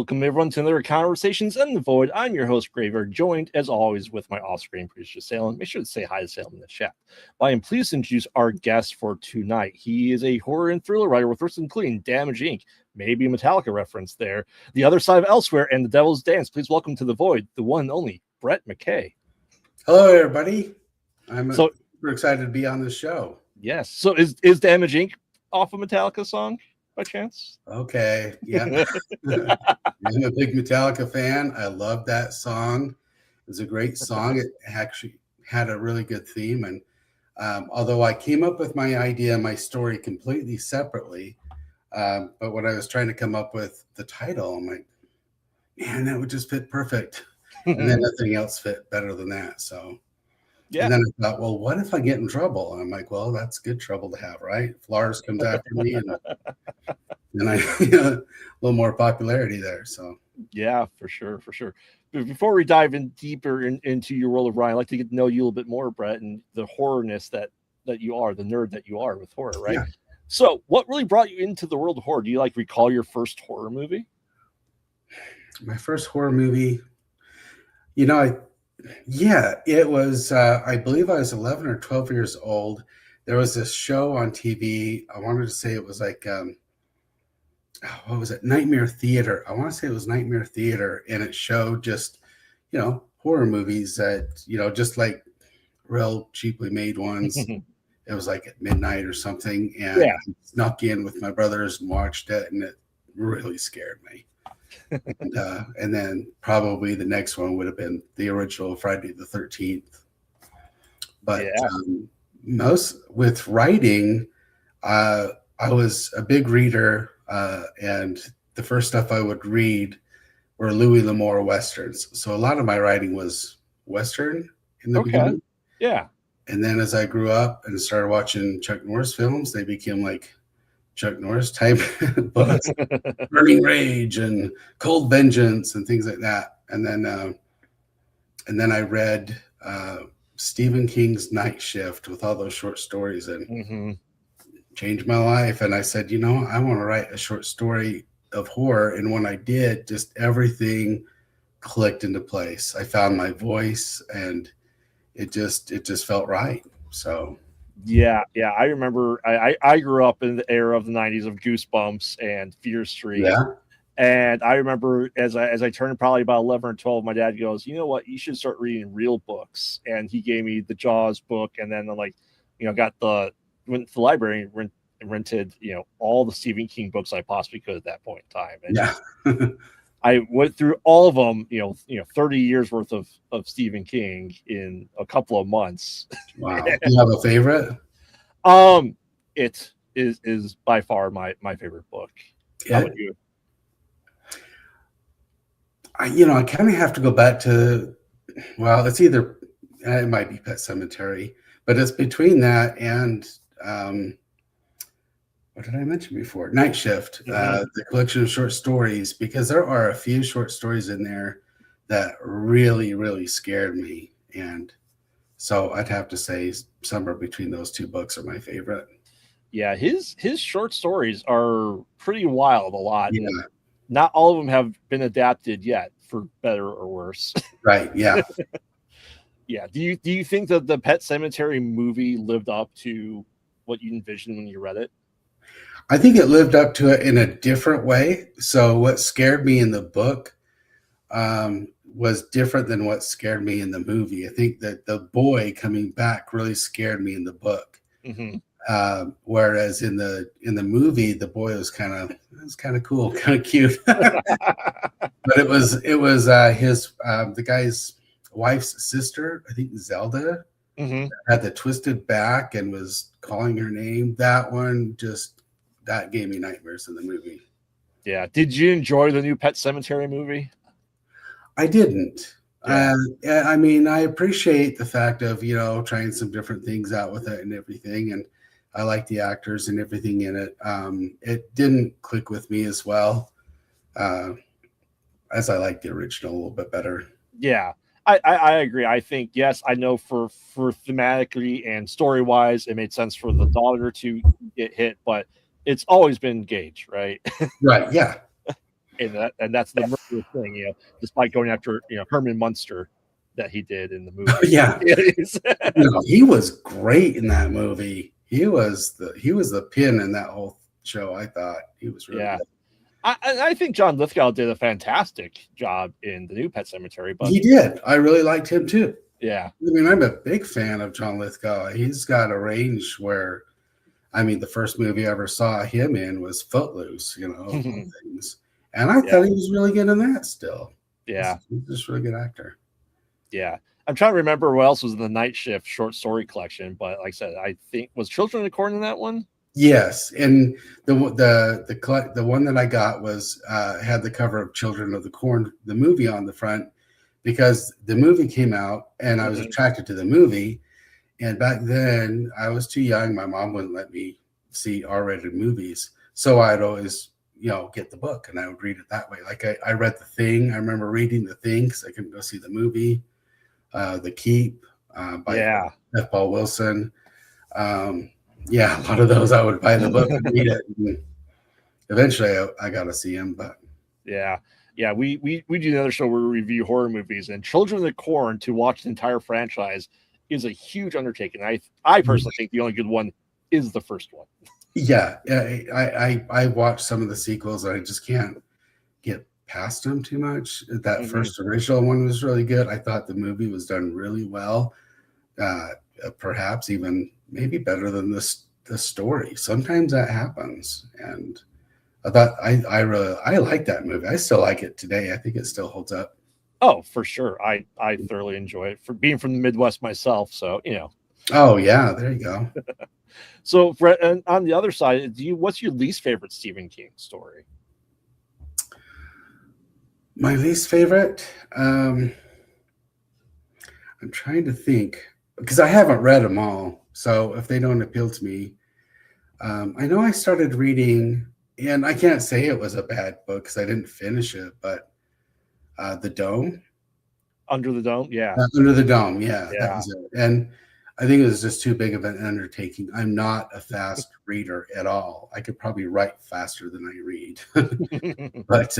Welcome everyone to another Conversations in the Void. I'm your host, Graveyard, joined as always with my off-screen producer, Salem. Make sure to say hi to Salem in the chat. I am pleased to introduce our guest for tonight. He is a horror and thriller writer with works including Damage Inc., maybe a Metallica reference there, The Other Side of Elsewhere, and The Devil's Dance. Please welcome to the Void, the one and only Brett McKay. Hello, everybody. I'm super excited to be on this show. Yes. So is Damage Inc. off a Metallica song? By chance? Okay, yeah. I'm a big Metallica fan. I love that song. It was a great song. It actually had a really good theme. And although I came up with my idea, my story completely separately, but when I was trying to come up with the title, I'm like, man, that would just fit perfect. And then nothing else fit better than that. So yeah. And then I thought, well, what if I get in trouble? And I'm like, well, that's good trouble to have, right? If Lars comes after me, and then I a little more popularity there. So yeah, for sure. But before we dive in deeper into your world of Ryan, I'd like to get to know you a little bit more, Brett, and the horrorness that you are, the nerd that you are with horror, right? Yeah. So what really brought you into the world of horror? Do you recall your first horror movie? My first horror movie, it was, I believe I was 11 or 12 years old. There was this show on TV. I wanted to say it was like, what was it? Nightmare Theater. I want to say it was Nightmare Theater. And it showed just, horror movies that, just like real cheaply made ones. It was like at midnight or something. And I snuck in with my brothers and watched it. And it really scared me. And then probably the next one would have been the original Friday the 13th. But most with writing, I was a big reader, and the first stuff I would read were Louis L'Amour westerns. So a lot of my writing was western in the beginning. Yeah. And then as I grew up and started watching Chuck Norris films, they became like Chuck Norris type books, Burning Rage and Cold Vengeance and things like that. And then I read Stephen King's Night Shift with all those short stories, and changed my life. And I said, I want to write a short story of horror. And when I did, just everything clicked into place. I found my voice, and it just felt right. So. Yeah. I remember I grew up in the era of the 90s of Goosebumps and Fear Street. Yeah. And I remember as I turned probably about 11 or 12, my dad goes, you know what, you should start reading real books. And he gave me the Jaws book, and then went to the library and rented, all the Stephen King books I possibly could at that point in time. And yeah. I went through all of them, 30 years worth of Stephen King in a couple of months. Wow. Do you have a favorite? It is by far my favorite book. Yeah. How about you? I kind of have to go back to, well, it's either, it might be Pet Sematary, but it's between that and, what did I mention before? Night Shift, the collection of short stories, because there are a few short stories in there that really, really scared me. And so I'd have to say somewhere between those two books are my favorite. Yeah, his short stories are pretty wild, a lot. Yeah. Not all of them have been adapted yet, for better or worse. Right, yeah. Yeah. Do you think that the Pet Sematary movie lived up to what you envisioned when you read it? I think it lived up to it in a different way. So what scared me in the book was different than what scared me in the movie. I think that the boy coming back really scared me in the book. Whereas in the movie, the boy was kind of cool, kind of cute. But it was his the guy's wife's sister, I think Zelda, had the twisted back and was calling her name. That gave me nightmares in the movie. Yeah. Did you enjoy the new Pet Sematary movie? I didn't. Yeah. I mean, I appreciate the fact of, trying some different things out with it and everything. And I like the actors and everything in it. It didn't click with me as well as I like the original a little bit better. Yeah. I agree. I think, yes, I know for thematically and story-wise, it made sense for the daughter to get hit, but it's always been Gage, right? Right, yeah. and that's the murderous thing, despite going after Herman Munster that he did in the movie. Yeah, he was great in that movie. He was the pin in that whole show. I thought he was really good. I think John Lithgow did a fantastic job in The New Pet Sematary, but he did. I really liked him too. Yeah, I mean, I'm a big fan of John Lithgow. He's got a range where, I mean, the first movie I ever saw him in was Footloose, things. And I thought he was really good in that still. Yeah. He's just a really good actor. Yeah. I'm trying to remember what else was in the Night Shift short story collection, but like I said, I think was Children of the Corn in that one? Yes, and the one that I got was had the cover of Children of the Corn, the movie on the front, because the movie came out and I was attracted to the movie. And back then I was too young. My mom wouldn't let me see R-rated movies. So I'd always, get the book and I would read it that way. Like I read The Thing. I remember reading The Thing because I couldn't go see the movie. The Keep by F. Paul Wilson. A lot of those I would buy the book and read it. And eventually I got to see him, but we do another show where we review horror movies, and Children of the Corn, to watch the entire franchise is a huge undertaking. I personally think the only good one is the first one. I watched some of the sequels and I just can't get past them too much. That first original one was really good. I thought the movie was done really well. Perhaps even maybe better than the story. Sometimes that happens, and I thought I like that movie. I still like it today. I think it still holds up. Oh, for sure. I thoroughly enjoy it, for being from the Midwest myself. So Oh yeah, there you go. So, Brett, and on the other side, what's your least favorite Stephen King story? My least favorite. I'm trying to think, because I haven't read them all. So if they don't appeal to me, I know I started reading, and I can't say it was a bad book because I didn't finish it, but The Dome. Under the Dome, yeah. Under the Dome, yeah. That was it. And I think it was just too big of an undertaking. I'm not a fast reader at all. I could probably write faster than I read. But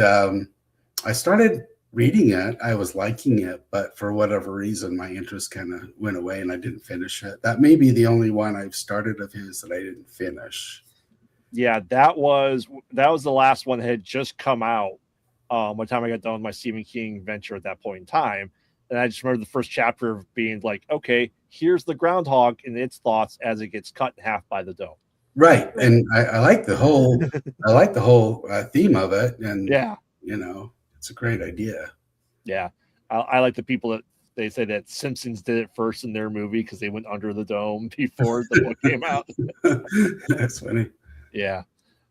I started reading it. I was liking it, but for whatever reason, my interest kind of went away and I didn't finish it. That may be the only one I've started of his that I didn't finish. Yeah, that was the last one that had just come out by the time I got done with my Stephen King venture at that point in time. And I just remember the first chapter of being like, okay, here's the groundhog and its thoughts as it gets cut in half by the dome. Right. And I like the whole theme of it. And it's a great idea. Yeah. I like the people that they say that Simpsons did it first in their movie because they went under the dome before the book came out. That's funny. Yeah.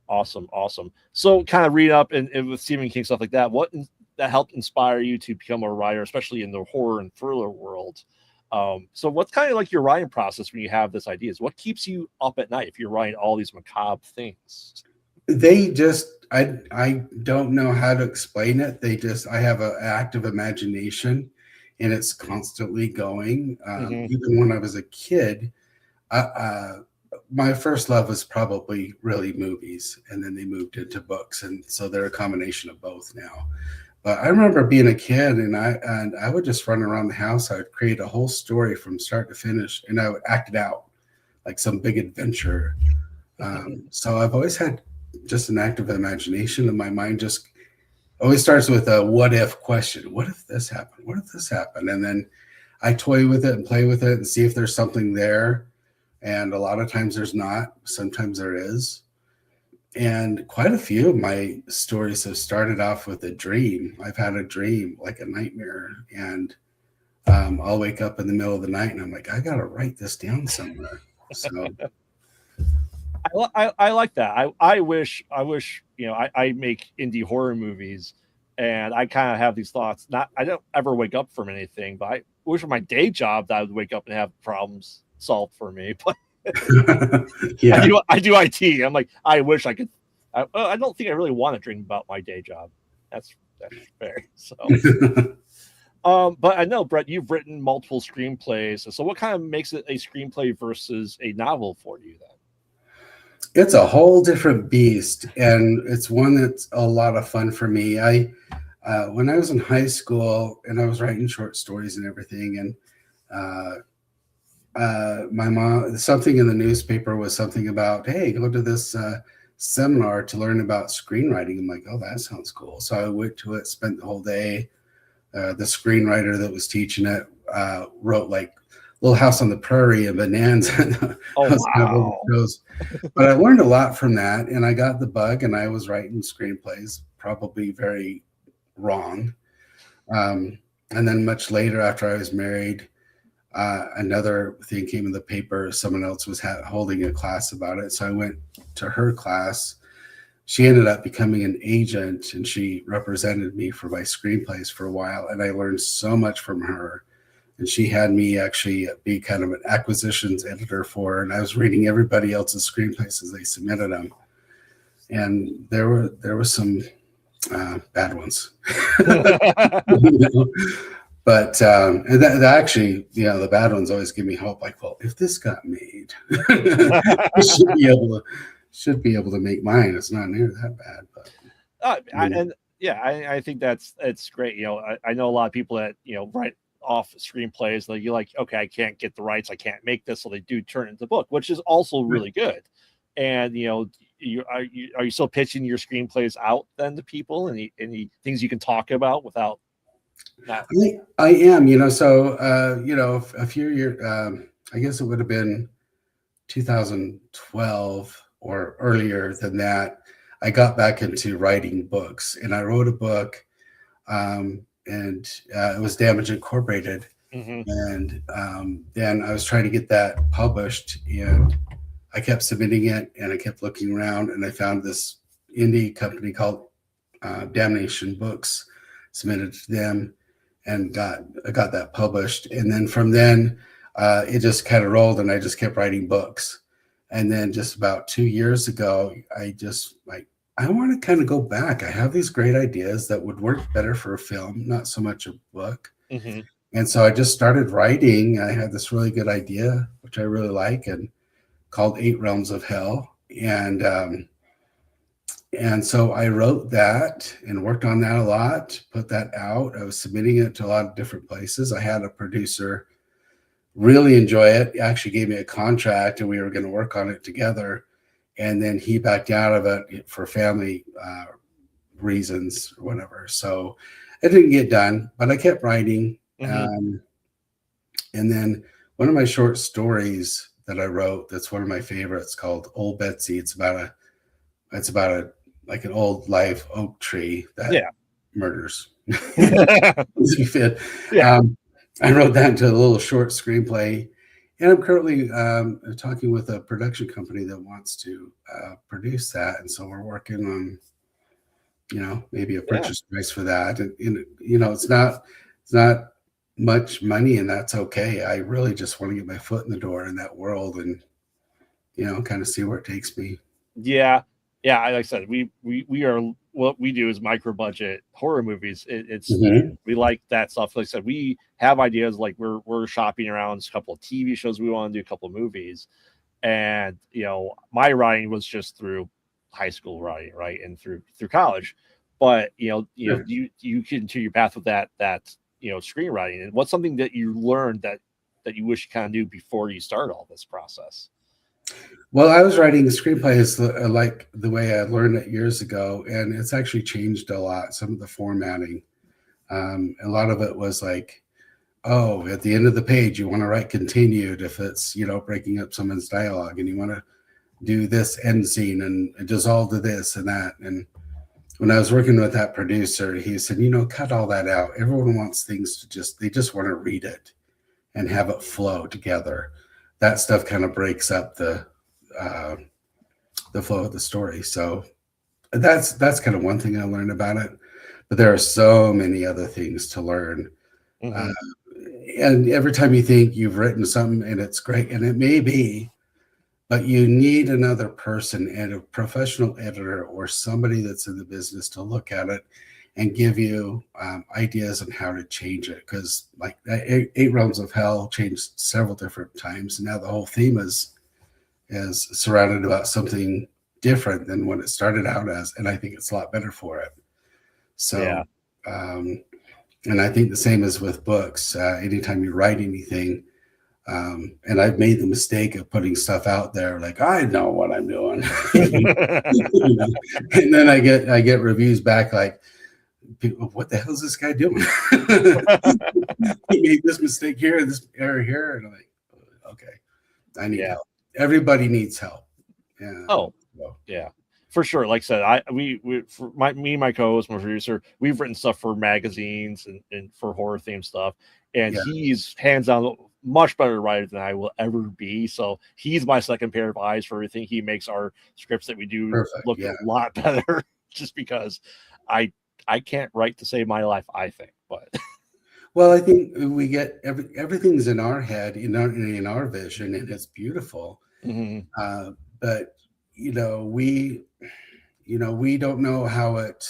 Awesome. So kind of read up and with Stephen King, stuff like that. What that helped inspire you to become a writer, especially in the horror and thriller world? So what's kind of like your writing process when you have this ideas? What keeps you up at night if you're writing all these macabre things? They just, I don't know how to explain it. I have an active imagination and it's constantly going. Even when I was a kid, my first love was probably really movies, and then they moved into books. And so they're a combination of both now. But I remember being a kid and I would just run around the house. I would create a whole story from start to finish and I would act it out like some big adventure. So I've always had just an active imagination, and my mind just always starts with a what if question. What if this happened? What if this happened? And then I toy with it and play with it and see if there's something there. And a lot of times there's not. Sometimes there is. And quite a few of my stories have started off with a dream. I've had a dream, like a nightmare, and I'll wake up in the middle of the night and I'm like, I got to write this down somewhere. So I like that. I wish I make indie horror movies, and I kind of have these thoughts. I don't ever wake up from anything, but I wish for my day job that I would wake up and have problems solved for me. But yeah, I do IT. I'm like, I wish I could. I don't think I really want to dream about my day job. That's fair. So, but I know, Brett, you've written multiple screenplays. So what kind of makes it a screenplay versus a novel for you then? It's a whole different beast, and it's one that's a lot of fun for me. I When I was in high school and I was writing short stories and everything, and my mom, something in the newspaper was something about, hey, go to this seminar to learn about screenwriting. I'm like, oh, that sounds cool. So I went to it, spent the whole day. The screenwriter that was teaching it wrote like Little House on the Prairie and Bonanza. That Oh was kind of what it wow. shows. But I learned a lot from that, and I got the bug, and I was writing screenplays, probably very wrong. And then much later, after I was married, another thing came in the paper. Someone else was holding a class about it. So I went to her class. She ended up becoming an agent, and she represented me for my screenplays for a while. And I learned so much from her. And she had me actually be kind of an acquisitions editor for her. And I was reading everybody else's screenplays as they submitted them. And there were some bad ones. You know? But and that actually, the bad ones always give me hope. Like, well, if this got made, we should be able to make mine. It's not near that bad, but And yeah, I think it's great. I know a lot of people that write off screenplays that you like. Okay, I can't get the rights. I can't make this, so they do turn it into book, which is also really good. And are you still pitching your screenplays out then to people? Any things you can talk about without that? I am. So a few years, I guess it would have been 2012 or earlier than that. I got back into writing books, and I wrote a book, and it was Damage Incorporated. Mm-hmm. And then I was trying to get that published, and I kept submitting it, and I kept looking around, and I found this indie company called Damnation Books, submitted to them, and got that published. And then from then, it just kind of rolled, and I just kept writing books. And then just about 2 years ago, I just I want to kind of go back. I have these great ideas that would work better for a film, not so much a book. Mm-hmm. And so I just started writing. I had this really good idea, which I really like, and called 8 Realms of Hell. And so I wrote that and worked on that a lot, put that out. I was submitting it to a lot of different places. I had a producer really enjoy it. He actually gave me a contract, and we were going to work on it together. And then he backed out of it for family reasons or whatever. So it didn't get done, but I kept writing. Mm-hmm. And then one of my short stories that I wrote, that's one of my favorites, called Old Betsy. It's about a like an old live oak tree that murders. Yeah. I wrote that into a little short screenplay, and I'm currently talking with a production company that wants to produce that, and so we're working on, maybe a purchase price for that. And it's not much money, and that's okay. I really just want to get my foot in the door in that world, and kind of see where it takes me. Yeah. Like I said, we are, what we do is micro budget horror movies. It's we like that stuff. Like I said, we have ideas. Like we're shopping around a couple of TV shows we want to do, a couple of movies, and my writing was just through high school writing, right, and through college. But you continue your path with that screenwriting. And what's something that you learned that you wish you kind of knew before you start all this process? Well, I was writing screenplays like the way I learned it years ago, and it's actually changed a lot. Some of the formatting, a lot of it was like, oh, at the end of the page, you want to write continued if it's breaking up someone's dialogue, and you want to do this end scene and dissolve to this and that. And when I was working with that producer, he said, cut all that out. Everyone wants things to they just want to read it and have it flow together. That stuff kind of breaks up the flow of the story. So that's kind of one thing I learned about it. But there are so many other things to learn. Mm-hmm. And every time you think you've written something and it's great, and it may be, but you need another person and a professional editor or somebody that's in the business to look at it and give you ideas on how to change it. Because like 8 Realms of Hell changed several different times, and now the whole theme is is surrounded about something different than what it started out as, and I think it's a lot better for it. So, and I think the same as with books. Anytime you write anything, and I've made the mistake of putting stuff out there like I know what I'm doing, you know? And then I get reviews back like, people, what the hell is this guy doing? He made this mistake here, this error here, and I'm like, okay, I need help. Everybody needs help. Yeah. Oh, yeah, for sure. Like I said, me and my co-host, my producer, we've written stuff for magazines and for horror themed stuff, and he's hands down much better writer than I will ever be. So he's my second pair of eyes for everything. He makes our scripts that we do look a lot better, just because I can't write to save my life, I think, but. Well, I think we get everything's in our head, in our vision, and it's beautiful. Mm-hmm. But we don't know how it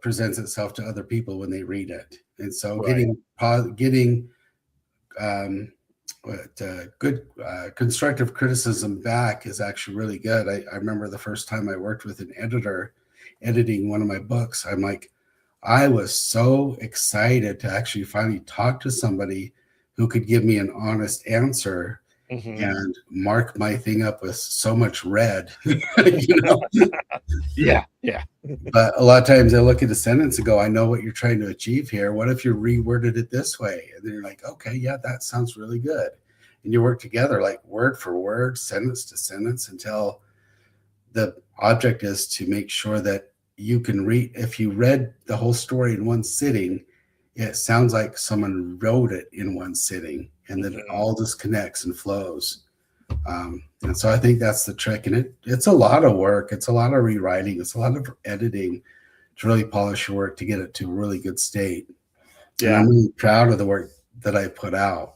presents itself to other people when they read it, and so getting good constructive criticism back is actually really good. I remember the first time I worked with an editor editing one of my books. I'm like, I was so excited to actually finally talk to somebody who could give me an honest answer and mark my thing up with so much red. Yeah. But a lot of times I look at a sentence and go, I know what you're trying to achieve here. What if you reworded it this way? And then you're like, okay, yeah, that sounds really good. And you work together like word for word, sentence to sentence, until the object is to make sure that you can read. If you read the whole story in one sitting, it sounds like someone wrote it in one sitting, and then it all just connects and flows. And so I think that's the trick. And it's a lot of work. It's a lot of rewriting. It's a lot of editing to really polish your work to get it to a really good state. Yeah. And I'm really proud of the work that I put out.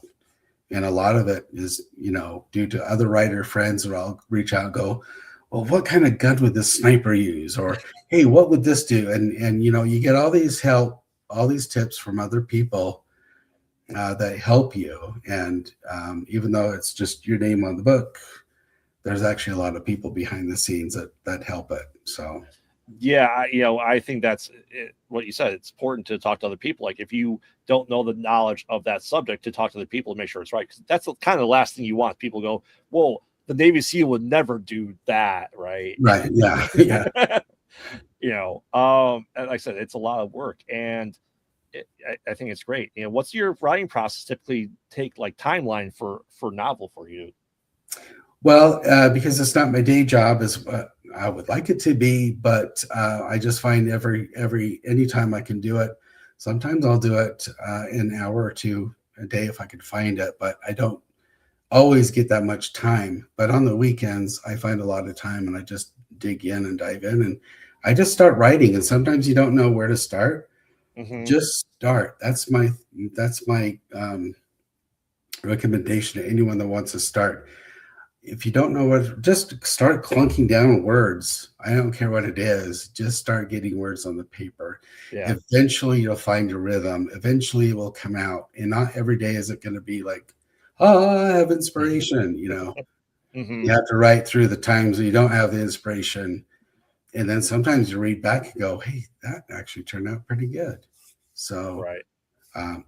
And a lot of it is, due to other writer friends that I'll reach out and go, well, what kind of gun would this sniper use? Or, hey, what would this do? And you get all these tips from other people that help you. And even though it's just your name on the book, there's actually a lot of people behind the scenes that help it. So, yeah, I think that's what you said. It's important to talk to other people. Like if you don't know the knowledge of that subject, to talk to the people to make sure it's right. Because that's kind of the last thing you want. People go, well, the Navy SEAL would never do that, right? Right. Yeah. Yeah. And like I said, it's a lot of work, and I think it's great. What's your writing process typically take, like timeline for novel for you? Well, because it's not my day job as I would like it to be, but I just find anytime I can do it. Sometimes I'll do it an hour or two a day if I can find it, but I don't always get that much time. But on the weekends, I find a lot of time, and I just dig in and dive in, and I just start writing. And sometimes you don't know where to start. Just start. That's my recommendation to anyone that wants to start. If you don't know what, just start clunking down words. I don't care what it is. Just start getting words on the paper. Yeah. Eventually you'll find your rhythm. Eventually it will come out. And not every day is it going to be like, I have inspiration. You have to write through the times you don't have the inspiration. And then sometimes you read back and go, hey, that actually turned out pretty good. So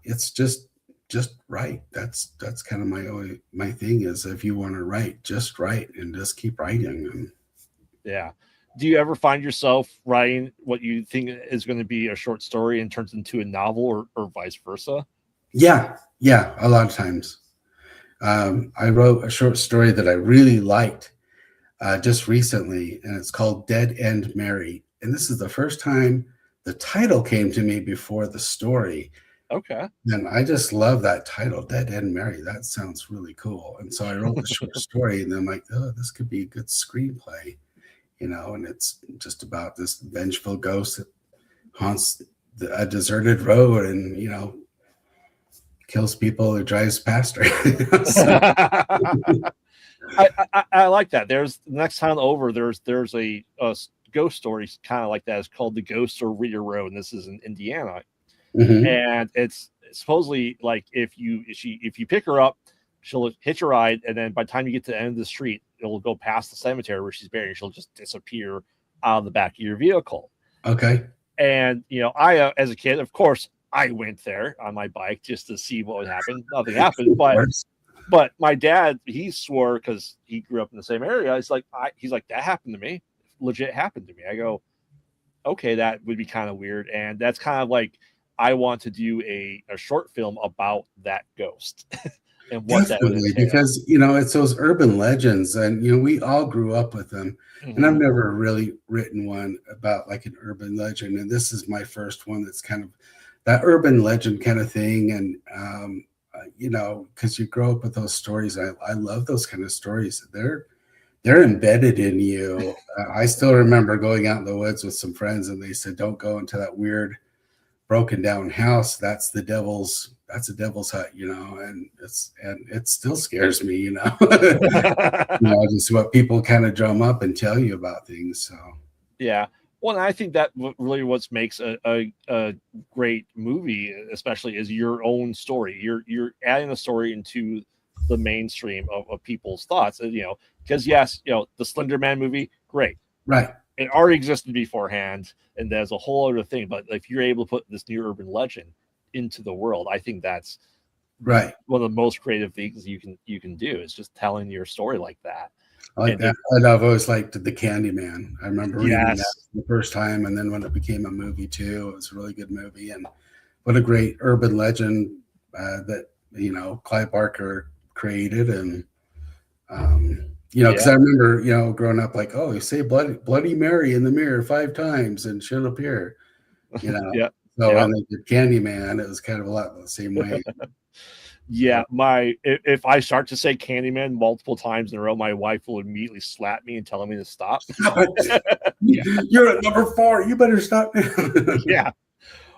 it's just write. That's kind of my thing is, if you want to write, just write and just keep writing. Yeah. Do you ever find yourself writing what you think is going to be a short story and turns into a novel, or vice versa? Yeah. A lot of times. I wrote a short story that I really liked just recently, and it's called Dead End Mary. And this is the first time the title came to me before the story. Okay. And I just love that title, Dead End Mary. That sounds really cool. And so I wrote the short story, and then I'm like, oh, this could be a good screenplay, and it's just about this vengeful ghost that haunts a deserted road and, kills people who drives past her. I like that. There's next time over, there's a ghost story kind of like that. It's called The Ghost of Reeder Road, and this is in Indiana. And it's supposedly like if you pick her up, she'll hitch a ride, and then by the time you get to the end of the street, it'll go past the cemetery where she's buried, and she'll just disappear out of the back of your vehicle. Okay. And I as a kid, of course, I went there on my bike just to see what would happen. Nothing happened, but my dad, he swore, because he grew up in the same area. He's like, that happened to me. Legit happened to me. I go, okay, that would be kind of weird. And that's kind of like, I want to do a short film about that ghost and what Definitely, that would entail. because it's those urban legends, and we all grew up with them. And I've never really written one about like an urban legend, and this is my first one that's kind of that urban legend kind of thing. And because you grow up with those stories, I love those kind of stories. They're embedded in you. I still remember going out in the woods with some friends, and they said, "Don't go into that weird broken down house. That's the devil's hut," and it still scares me, just what people kind of drum up and tell you about things. So yeah. Well, I think that really what makes a great movie, especially, is your own story. You're adding a story into the mainstream of people's thoughts, because yes, the Slender Man movie, great, right. It already existed beforehand, and there's a whole other thing. But if you're able to put this new urban legend into the world, I think that's right. One of the most creative things you can do is just telling your story like that. I like that. And I've always liked the Candyman. I remember reading that the first time, and then when it became a movie too, it was a really good movie. And what a great urban legend that Clive Barker created. And because I remember growing up, like, oh, you say Bloody Mary in the mirror 5 times and she'll appear. Yeah. So when they did Candyman, it was kind of a lot the same way. Yeah, if I start to say Candyman multiple times in a row, my wife will immediately slap me and tell me to stop. You're at number 4. You better stop. Yeah.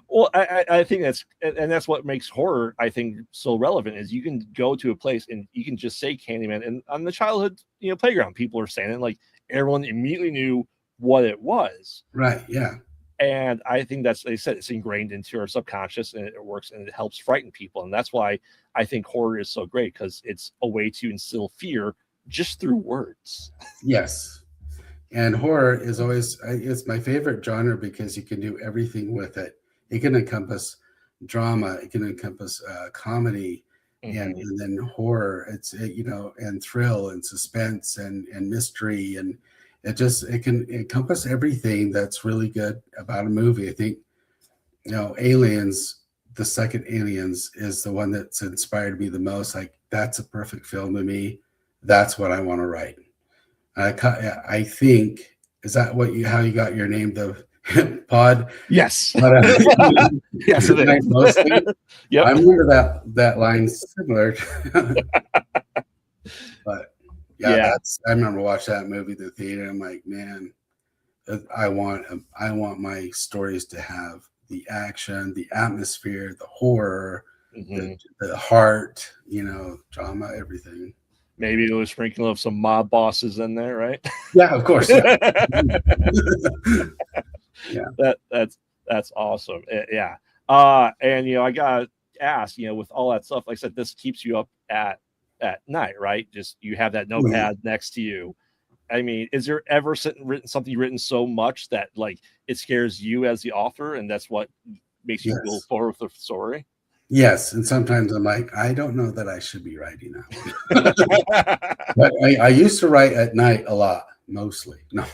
Well, I think that's what makes horror, I think, so relevant, is you can go to a place and you can just say Candyman, and on the childhood playground, people are saying it, like everyone immediately knew what it was. Right. Yeah. And I think they said it's ingrained into our subconscious, and it works, and it helps frighten people. And that's why I think horror is so great, because it's a way to instill fear just through words. Yes. And horror is it's my favorite genre, because you can do everything with it. It can encompass drama, it can encompass comedy, and then horror. It's and thrill and suspense and mystery, and it can encompass everything that's really good about a movie. I think Aliens, the second Aliens, is the one that's inspired me the most. Like, that's a perfect film to me. That's what I want to write. I think, is that how you got your name, the pod? Yes. But, yes, it is. Yep. I remember that line similar. But I remember watching that movie at the theater. I'm like, man, I want my stories to have the action, the atmosphere, the horror, the heart, drama, everything. Maybe it was sprinkling of some mob bosses in there, right? Yeah, of course. Yeah. Yeah. That's awesome. Yeah. And I gotta ask, with all that stuff, like I said, this keeps you up at night, right? Just you have that notepad next to you. I mean, is there ever something written so much that like it scares you as the author, and that's what makes you go forward with the story? Yes, and sometimes I'm like, I don't know that I should be writing now. But I used to write at night a lot, mostly. No.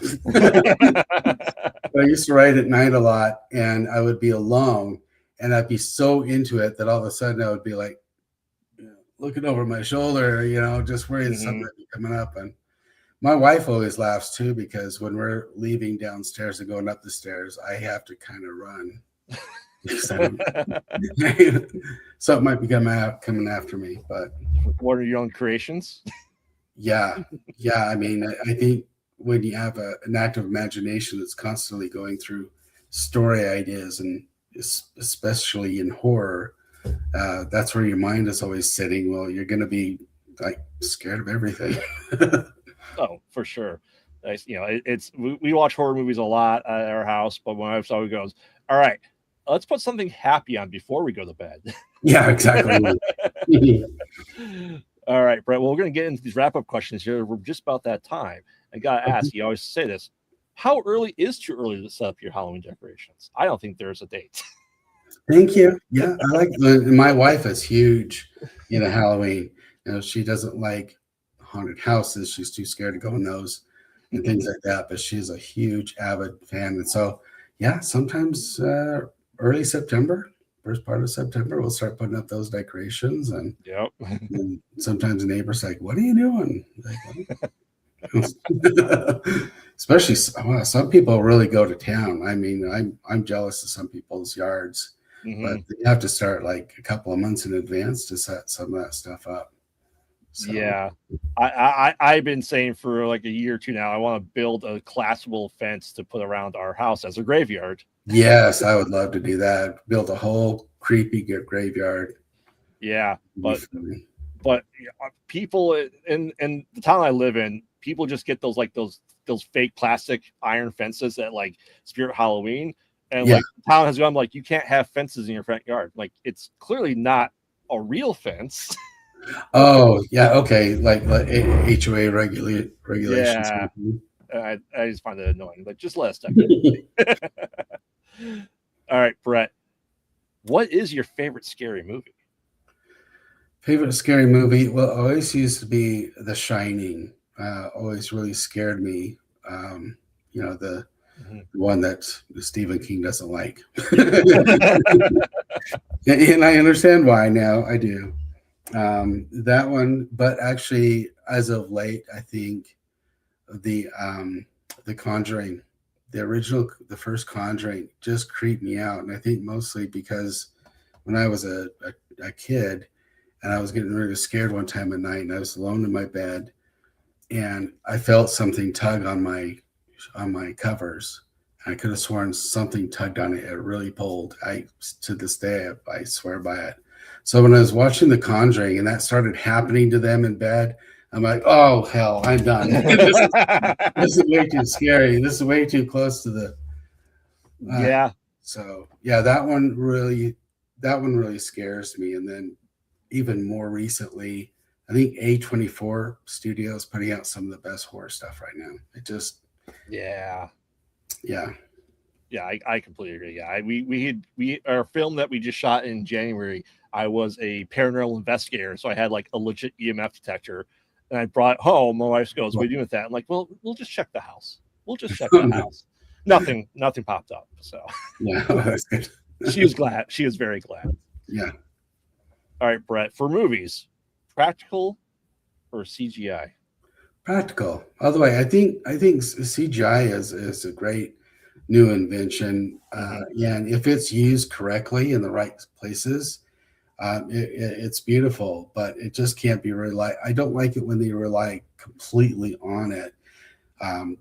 I used to write at night a lot, and I would be alone, and I'd be so into it that all of a sudden I would be like looking over my shoulder, just worried something might be coming up. And my wife always laughs too, because when we're leaving downstairs and going up the stairs, I have to kind of run. So it might be coming after me. But what are your own creations? Yeah. I mean, I think when you have an active imagination that's constantly going through story ideas, and especially in horror, that's where your mind is always sitting. Well, you're going to be like scared of everything. Oh, for sure. We watch horror movies a lot at our house, but when my wife always goes, all right, let's put something happy on before we go to bed. Yeah, exactly. All right, Brett. Well, we're going to get into these wrap up questions here. We're just about that time. I got to ask, you always say this. How early is too early to set up your Halloween decorations? I don't think there's a date. Thank you. Yeah, I like my wife is huge into Halloween. She doesn't like haunted houses. She's too scared to go in those and things like that. But she's a huge avid fan. And so, yeah, sometimes early September, first part of September, we'll start putting up those decorations. And, Yep. and sometimes the neighbor's like, "What are you doing?" Like, especially some people really go to town. I mean, I'm jealous of some people's yards, but you have to start like a couple of months in advance to set some of that stuff up. So. Yeah, I've been saying for like a year or two now, I want to build a collapsible fence to put around our house as a graveyard. Yes, I would love to do that. Build a whole creepy graveyard. Yeah, but people in the town I live in, people just get those fake plastic iron fences that like Spirit Halloween, and like the town has gone like, you can't have fences in your front yard. Like, it's clearly not a real fence. Oh yeah, okay, like HOA regulations. Yeah, I just find it annoying. Like, just let us decorate. All right, Brett, what is your favorite scary movie? Favorite scary movie? Well, always used to be The Shining. Always really scared me. The one that Stephen King doesn't like. And I understand why now. I do. That one, but actually, as of late, I think the Conjuring, the first Conjuring, just creeped me out, and I think mostly because when I was a kid, and I was getting really scared one time at night, and I was alone in my bed, and I felt something tug on my covers. I could have sworn something tugged on it. It really pulled. To this day, I swear by it. So when I was watching The Conjuring and that started happening to them in bed, I'm like, oh hell, I'm done. This is way too scary. This is way too close to the. Yeah. So yeah, that one really scares me. And then even more recently, I think A24 Studios putting out some of the best horror stuff right now. It just. Yeah. Yeah, I completely agree. Yeah, we our film that we just shot in January. I was a paranormal investigator, so I had like a legit EMF detector, and I brought it home. My wife goes, "What are you doing with that?" I'm like, "Well, we'll just check the house. House." Nothing popped up. So yeah, that's good. She was glad. She was very glad. Yeah. All right, Brett. For movies, practical or CGI? Practical. Although I think CGI is a great new invention. And if it's used correctly in the right places, it's beautiful. But it just can't be I don't like it when they rely completely on it.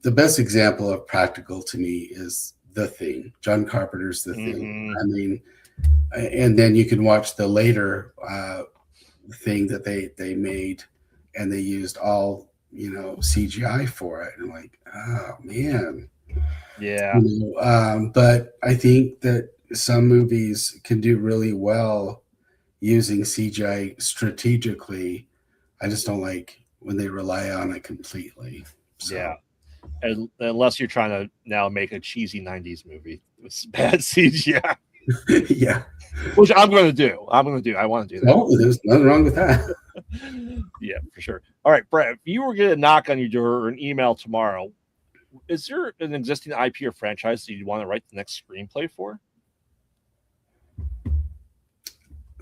The best example of practical to me is The Thing. John Carpenter's The Thing. I mean, and then you can watch the later thing that they made, and they used all CGI for it. And I'm like, oh man. Yeah. But I think that some movies can do really well using CGI strategically. I just don't like when they rely on it completely. So. Yeah. Unless you're trying to now make a cheesy 90s movie with bad CGI. Yeah. Which I'm going to do. I want to do that. No, there's nothing wrong with that. Yeah, for sure. All right, Brett, if you were going to knock on your door or an email tomorrow, is there an existing IP or franchise that you'd want to write the next screenplay for?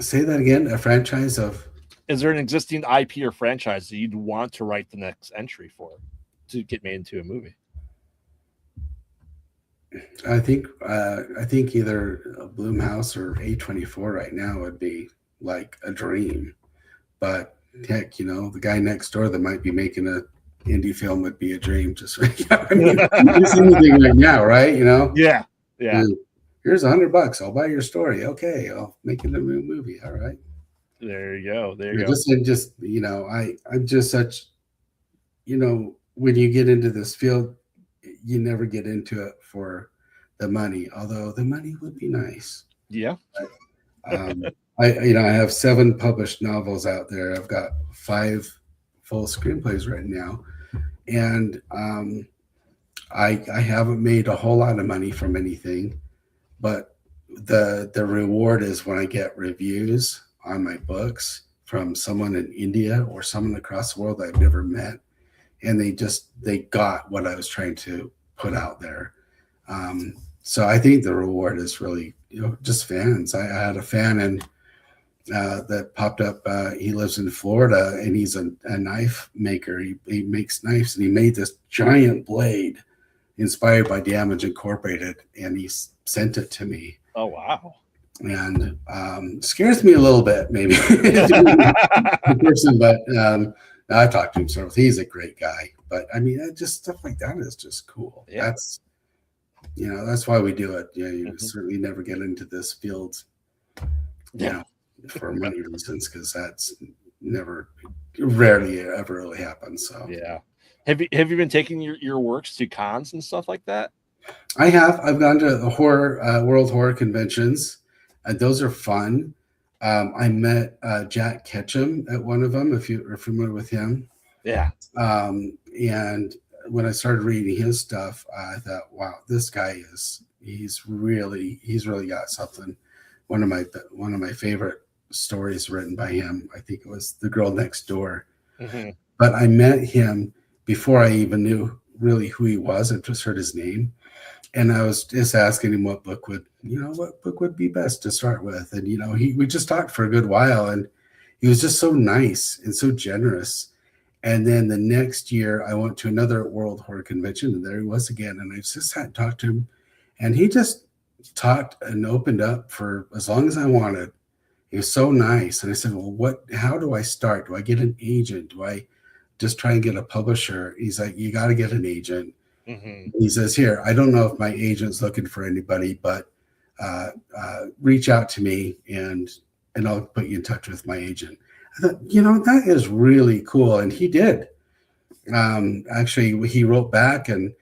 Say that again. A franchise of? Is there an existing IP or franchise that you'd want to write the next entry for to get made into a movie? I think either Blumhouse or A24 right now would be like a dream. But heck, the guy next door that might be making a indie film would be a dream. Just I mean, it's anything right now, right? Yeah. Here's $100. I'll buy your story. Okay, I'll make it a movie. All right. There you go. I'm just such. When you get into this field, you never get into it for the money. Although the money would be nice. Yeah. But, I have 7 published novels out there. I've got 5 full screenplays right now, and I haven't made a whole lot of money from anything, but the reward is when I get reviews on my books from someone in India or someone across the world I've never met, and they got what I was trying to put out there. So I think the reward is really, just fans. I had a fan that popped up. He lives in Florida, and he's a knife maker. He makes knives, and he made this giant blade inspired by Damage Incorporated, and he sent it to me. Oh, wow. And scares me a little bit, maybe, the person, but I talked to him several. He's a great guy, but I mean, just stuff like that is just cool. Yeah. That's why we do it. You certainly never get into this field, for money reasons, because that's rarely ever really happens. So yeah. Have you been taking your works to cons and stuff like that? I have. I've gone to the World Horror Conventions. Those are fun. I met Jack Ketchum at one of them, if you're familiar with him. Yeah. And when I started reading his stuff, I thought, wow, this guy he's really got something. One of my favorite stories written by him, I think it was The Girl Next Door. Mm-hmm. But I met him before I even knew really who he was. I just heard his name. And I was just asking him what book would be best to start with. And, we just talked for a good while, and he was just so nice and so generous. And then the next year I went to another World Horror Convention, and there he was again. And I just had to talk to him, and he just talked and opened up for as long as I wanted. He was so nice. And I said, well, how do I start? Do I get an agent? Do I just try and get a publisher? He's like, you got to get an agent. Mm-hmm. He says, here, I don't know if my agent's looking for anybody, but reach out to me and I'll put you in touch with my agent. I thought, that is really cool. And he did. Actually, he wrote back, and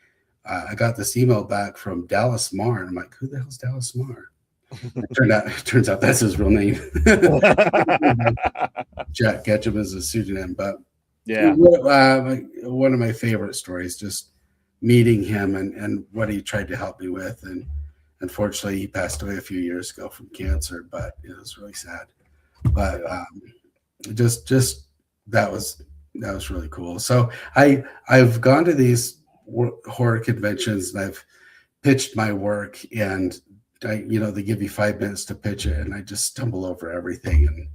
I got this email back from Dallas Marr. And I'm like, who the hell's Dallas Marr? It turns out that's his real name. Jack Ketchum is a pseudonym, but yeah, one of my favorite stories, just meeting him and what he tried to help me with. And unfortunately, he passed away a few years ago from cancer, but it was really sad. But just that was really cool. So I've gone to these horror conventions, and I've pitched my work, and they give you 5 minutes to pitch it, and I just stumble over everything, and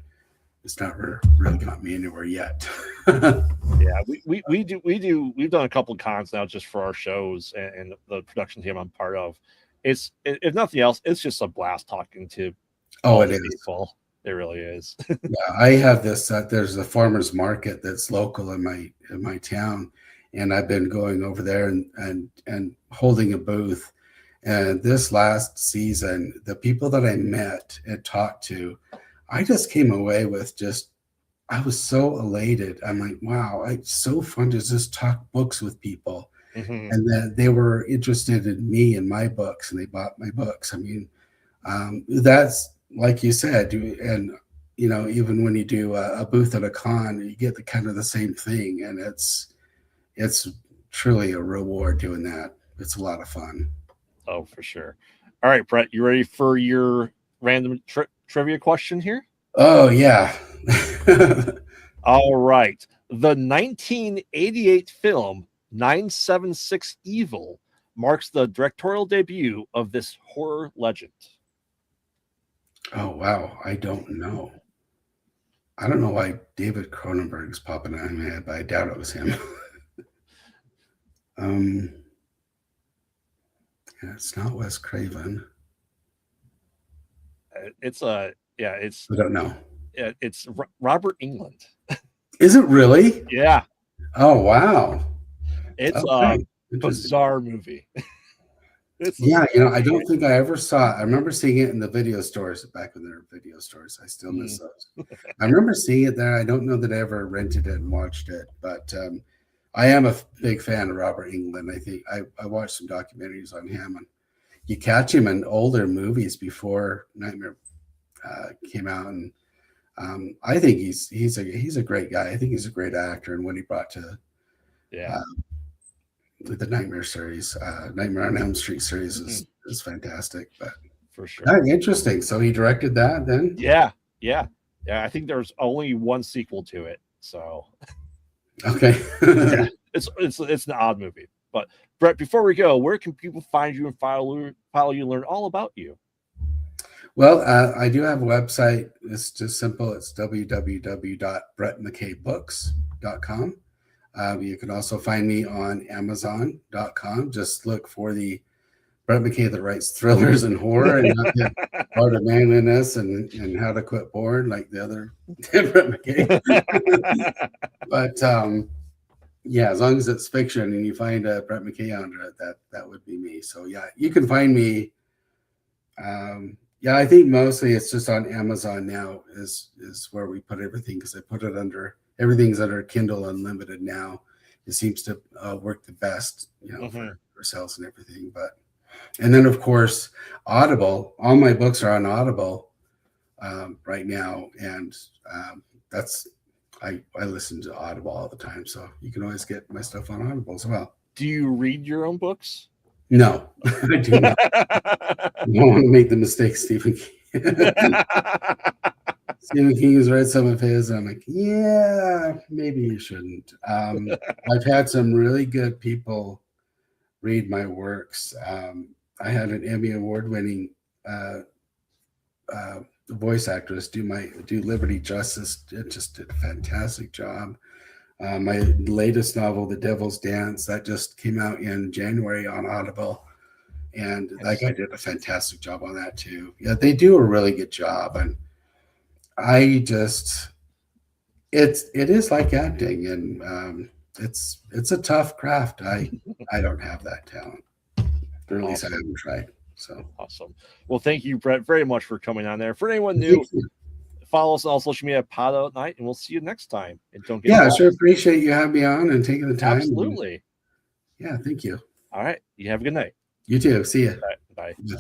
it's not really got me anywhere yet. Yeah, we've done a couple of cons now just for our shows and the production team I'm part of. It's, if nothing else, it's just a blast talking to people. It really is. Yeah, I have this. There's a farmer's market that's local in my town, and I've been going over there and holding a booth. And this last season, the people that I met and talked to, I just came away with I was so elated. I'm like, wow, it's so fun to just talk books with people. Mm-hmm. And that they were interested in me and my books, and they bought my books. I mean, that's like you said, and even when you do a booth at a con, you get the same thing, and it's truly a reward doing that. It's a lot of fun. Oh, for sure. All right, Brett, you ready for your random trivia question here? Oh, yeah. All right. The 1988 film 976 Evil marks the directorial debut of this horror legend. Oh, wow. I don't know. I don't know why David Cronenberg's popping out in my head, but I doubt it was him. Yeah, it's not Wes Craven. It's I don't know. It's Robert Englund. Is it really? Yeah. Oh, wow. It's a bizarre movie. I don't think I ever saw it. I remember seeing it in the video stores back when there were video stores. I still miss those. I remember seeing it there. I don't know that I ever rented it and watched it, but I am a big fan of Robert Englund. I think I watched some documentaries on him, and you catch him in older movies before Nightmare came out, and I think he's a great guy. I think he's a great actor, and what he brought to the Nightmare series, Nightmare on Elm Street series is fantastic. But for sure, interesting. So he directed that then. Yeah. I think there's only one sequel to it. So okay, it's an odd movie. But Brett, before we go, where can people find you and follow you, and learn all about you? Well, I do have a website. It's just simple. It's www.brettmckaybooks.com. You can also find me on Amazon.com. Just look for the Brett McKay that writes thrillers and horror, and not get Art of Manliness and How to Quit Bored like the other Brett McKay. But yeah, as long as it's fiction and you find a Brett McKay under it, that would be me. So yeah, you can find me. Yeah, I think mostly it's just on Amazon now is where we put everything, because I put it everything's under Kindle Unlimited now. It seems to work the best, for sales and everything. And then of course Audible. All my books are on Audible right now, and I listen to Audible all the time, so you can always get my stuff on Audible as well. Do you read your own books? No, I do not. I don't want to make the mistake Stephen King. Stephen King has read some of his, and I'm like, yeah, maybe you shouldn't. I've had some really good people read my works. I had an Emmy award-winning voice actress do Liberty Justice. It just did a fantastic job. My latest novel, The Devil's Dance, that just came out in January on Audible, and that guy did a fantastic job on that too. Yeah, they do a really good job, and it is like acting, and it's a tough craft. I don't have that talent, or at least I haven't tried. So awesome. Well, thank you, Brett, very much for coming on there. For anyone new, follow us on all social media at PodOutatNight, and we'll see you next time. And don't get I sure appreciate you having me on and taking the time. Absolutely. Yeah, thank you. All right. You have a good night. You too. See you. Bye. Yeah.